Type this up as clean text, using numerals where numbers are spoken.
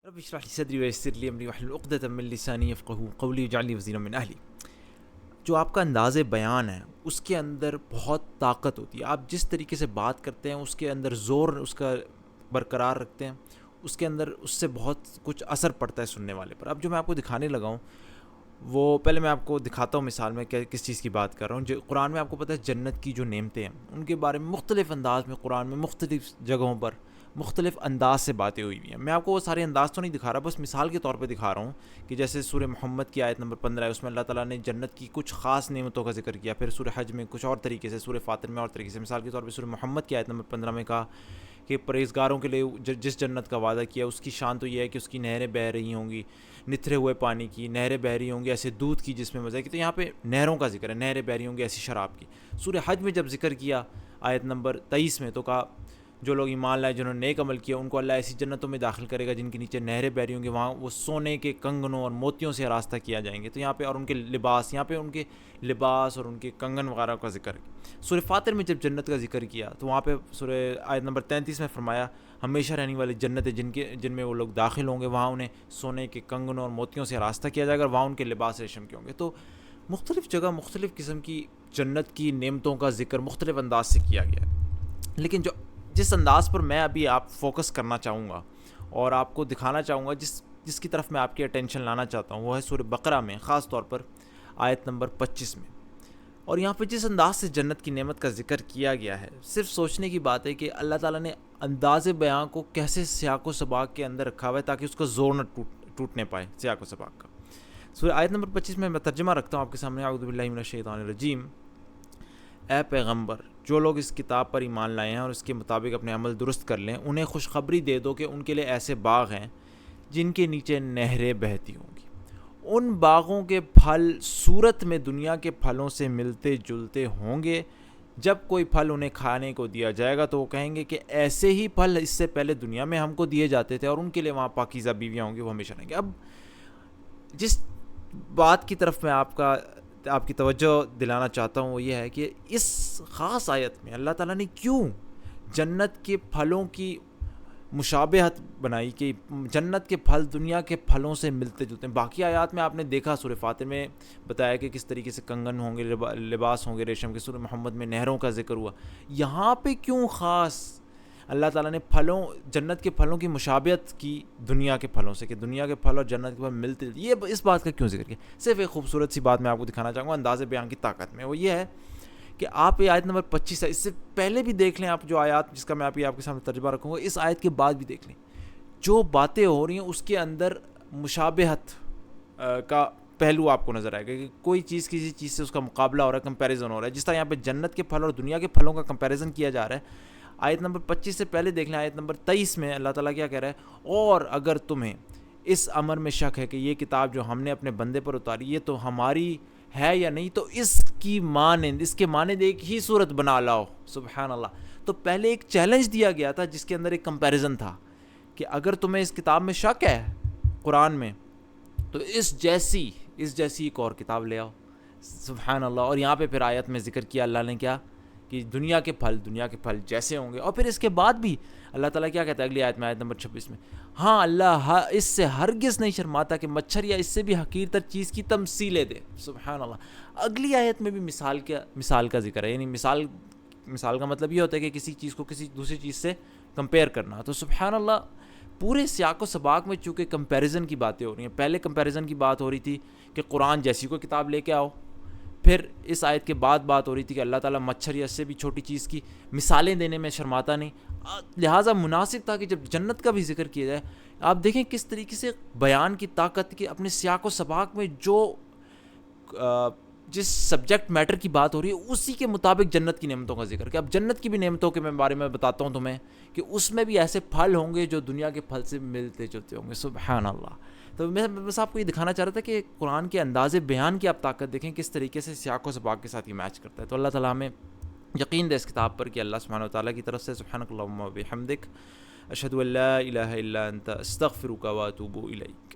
رب اشرح لي صدری ویسر لی امری واحلل عقدۃ من لسانی یفقهوا قولی واجعل لي وزیرا من اہلی۔ جو آپ کا انداز بیان ہے اس کے اندر بہت طاقت ہوتی ہے۔ آپ جس طریقے سے بات کرتے ہیں اس کے اندر زور اس کا برقرار رکھتے ہیں، اس کے اندر اس سے بہت کچھ اثر پڑتا ہے سننے والے پر۔ اب جو میں آپ کو دکھانے لگا ہوں وہ پہلے میں آپ کو دکھاتا ہوں مثال میں کس چیز کی بات کر رہا ہوں۔ جو قرآن میں آپ کو پتہ ہے جنت کی جو نعمتیں ہیں ان کے بارے میں مختلف انداز میں قرآن میں مختلف جگہوں پر مختلف انداز سے باتیں ہوئی ہوئی ہیں۔ میں آپ کو وہ سارے انداز تو نہیں دکھا رہا، بس مثال کے طور پہ دکھا رہا ہوں کہ جیسے سورہ محمد کی آیت نمبر 15 ہے، اس میں اللہ تعالیٰ نے جنت کی کچھ خاص نعمتوں کا ذکر کیا۔ پھر سورہ حج میں کچھ اور طریقے سے، سورہ فاطر میں اور طریقے سے۔ مثال کے طور پہ سورہ محمد کی آیت نمبر 15 میں کہا کہ پرہیزگاروں کے لیے جس جنت کا وعدہ کیا اس کی شان تو یہ ہے کہ اس کی نہریں بہہ رہی ہوں گی، نتھرے ہوئے پانی کی نہریں بہہ رہی ہوں گی ایسے دودھ کی جس میں مزہ ہے کہ، تو یہاں پہ نہروں کا ذکر ہے، نہریں بہہ رہی ہوں گی ایسی شراب کی۔ سورہ حج میں جب ذکر کیا آیت نمبر 23 میں تو کہا جو لوگ ایمان لائے جنہوں نے نیک عمل کیا ان کو اللہ ایسی جنتوں میں داخل کرے گا جن کے نیچے نہریں بہہ رہی ہوں گی، وہاں وہ سونے کے کنگنوں اور موتیوں سے آراستہ کیا جائیں گے۔ تو یہاں پہ اور ان کے لباس، یہاں پہ ان کے لباس اور ان کے کنگن وغیرہ کا ذکر ہے۔ سورہ فاطر میں جب جنت کا ذکر کیا تو وہاں پہ سورہ آیت نمبر 33 میں فرمایا ہمیشہ رہنے والی جنتیں جن میں وہ لوگ داخل ہوں گے وہاں انہیں سونے کے کنگنوں اور موتیوں سے آراستہ کیا جائے گا، وہاں ان کے لباس ریشم کے ہوں گے۔ تو مختلف جگہ مختلف قسم کی جنت کی نعمتوں کا ذکر مختلف انداز سے کیا گیا ہے۔ لیکن جس انداز پر میں ابھی آپ فوکس کرنا چاہوں گا اور آپ کو دکھانا چاہوں گا، جس کی طرف میں آپ کی اٹینشن لانا چاہتا ہوں، وہ ہے سورہ بقرہ میں خاص طور پر آیت نمبر 25 میں۔ اور یہاں پہ جس انداز سے جنت کی نعمت کا ذکر کیا گیا ہے، صرف سوچنے کی بات ہے کہ اللہ تعالیٰ نے انداز بیان کو کیسے سیاق و سباق کے اندر رکھا ہوا ہے تاکہ اس کا زور نہ ٹوٹنے پائے سیاق و سباق کا۔ سورہ آیت نمبر 25 میں ترجمہ رکھتا ہوں آپ کے سامنے۔ اعوذ باللہ من الشیطان الرجیم۔ اے پیغمبر، جو لوگ اس کتاب پر ایمان لائے ہیں اور اس کے مطابق اپنے عمل درست کر لیں، انہیں خوشخبری دے دو کہ ان کے لیے ایسے باغ ہیں جن کے نیچے نہریں بہتی ہوں گی۔ ان باغوں کے پھل صورت میں دنیا کے پھلوں سے ملتے جلتے ہوں گے۔ جب کوئی پھل انہیں کھانے کو دیا جائے گا تو وہ کہیں گے کہ ایسے ہی پھل اس سے پہلے دنیا میں ہم کو دیے جاتے تھے، اور ان کے لیے وہاں پاکیزہ بیویاں ہوں گی، وہ ہمیشہ رہیں گے۔ اب جس بات کی طرف میں آپ کی توجہ دلانا چاہتا ہوں وہ یہ ہے کہ اس خاص آیت میں اللہ تعالیٰ نے کیوں جنت کے پھلوں کی مشابہت بنائی کہ جنت کے پھل دنیا کے پھلوں سے ملتے جلتے ہیں۔ باقی آیات میں آپ نے دیکھا سورہ فاطر میں بتایا کہ کس طریقے سے کنگن ہوں گے، لباس ہوں گے ریشم کے، سورہ محمد میں نہروں کا ذکر ہوا۔ یہاں پہ کیوں خاص اللہ تعالیٰ نے جنت کے پھلوں کی مشابہت کی دنیا کے پھلوں سے، کہ دنیا کے پھل اور جنت کے پھل ملتے، یہ اس بات کا کیوں ذکر کیا؟ صرف ایک خوبصورت سی بات میں آپ کو دکھانا چاہوں گا انداز بیان کی طاقت میں، وہ یہ ہے کہ آپ یہ آیت نمبر 25 ہے، اس سے پہلے بھی دیکھ لیں آپ جو آیات جس کا میں آپ کے سامنے ترجمہ رکھوں گا، اس آیت کے بعد بھی دیکھ لیں جو باتیں ہو رہی ہیں اس کے اندر مشابہت کا پہلو آپ کو نظر آئے گا کہ کوئی چیز کسی چیز سے اس کا مقابلہ ہو رہا ہے، کمپیریزن ہو رہا ہے۔ جس طرح یہاں پہ جنت کے پھل اور دنیا کے پھلوں کا کمپیریزن کیا جا رہا ہے، آیت نمبر 25 سے پہلے دیکھ لیں آیت نمبر 23 میں اللہ تعالیٰ کیا کہہ رہا ہے، اور اگر تمہیں اس امر میں شک ہے کہ یہ کتاب جو ہم نے اپنے بندے پر اتاری یہ تو ہماری ہے یا نہیں، تو اس کے مانند ایک ہی صورت بنا لاؤ۔ سبحان اللہ۔ تو پہلے ایک چیلنج دیا گیا تھا جس کے اندر ایک کمپیریزن تھا کہ اگر تمہیں اس کتاب میں شک ہے قرآن میں تو اس جیسی ایک اور کتاب لے آؤ۔ سبحان اللہ۔ اور یہاں پہ پھر آیت میں ذکر کیا اللہ نے کیا کہ دنیا کے پھل جیسے ہوں گے، اور پھر اس کے بعد بھی اللہ تعالیٰ کیا کہتا ہے اگلی آیت میں، آیت نمبر 26 میں، ہاں اللہ اس سے ہرگز نہیں شرماتا کہ مچھر یا اس سے بھی حقیر تر چیز کی تمثیلیں دے۔ سبحان اللہ۔ اگلی آیت میں بھی مثال کا ذکر ہے، یعنی مثال کا مطلب یہ ہوتا ہے کہ کسی چیز کو کسی دوسری چیز سے کمپیئر کرنا۔ تو سبحان اللہ، پورے سیاق و سباق میں چونکہ کمپیریزن کی باتیں ہو رہی ہیں، پہلے کمپیریزن کی بات ہو رہی تھی کہ قرآن جیسی کوئی کتاب لے کے آؤ، پھر اس آیت کے بعد بات ہو رہی تھی کہ اللہ تعالیٰ مچھر یا اس سے بھی چھوٹی چیز کی مثالیں دینے میں شرماتا نہیں، لہٰذا مناسب تھا کہ جب جنت کا بھی ذکر کیا جائے، آپ دیکھیں کس طریقے سے بیان کی طاقت کے اپنے سیاق و سباق میں جس سبجیکٹ میٹر کی بات ہو رہی ہے اسی کے مطابق جنت کی نعمتوں کا ذکر کیا۔ اب جنت کی بھی نعمتوں کے بارے میں بتاتا ہوں تمہیں کہ اس میں بھی ایسے پھل ہوں گے جو دنیا کے پھل سے ملتے جلتے ہوں گے۔ سبحان اللہ۔ تو میں بس آپ کو یہ دکھانا چاہ رہا تھا کہ قرآن کے انداز بیان کی آپ طاقت دیکھیں کس طریقے سے سیاق و سباق کے ساتھ یہ میچ کرتا ہے۔ تو اللہ تعالیٰ ہمیں یقین دے اس کتاب پر کہ اللہ سبحانہ و تعالیٰ کی طرف سے سبحانک اللہم و بحمدک اشہد ان لا الہ الا انت استغفرک و اتوب الیک۔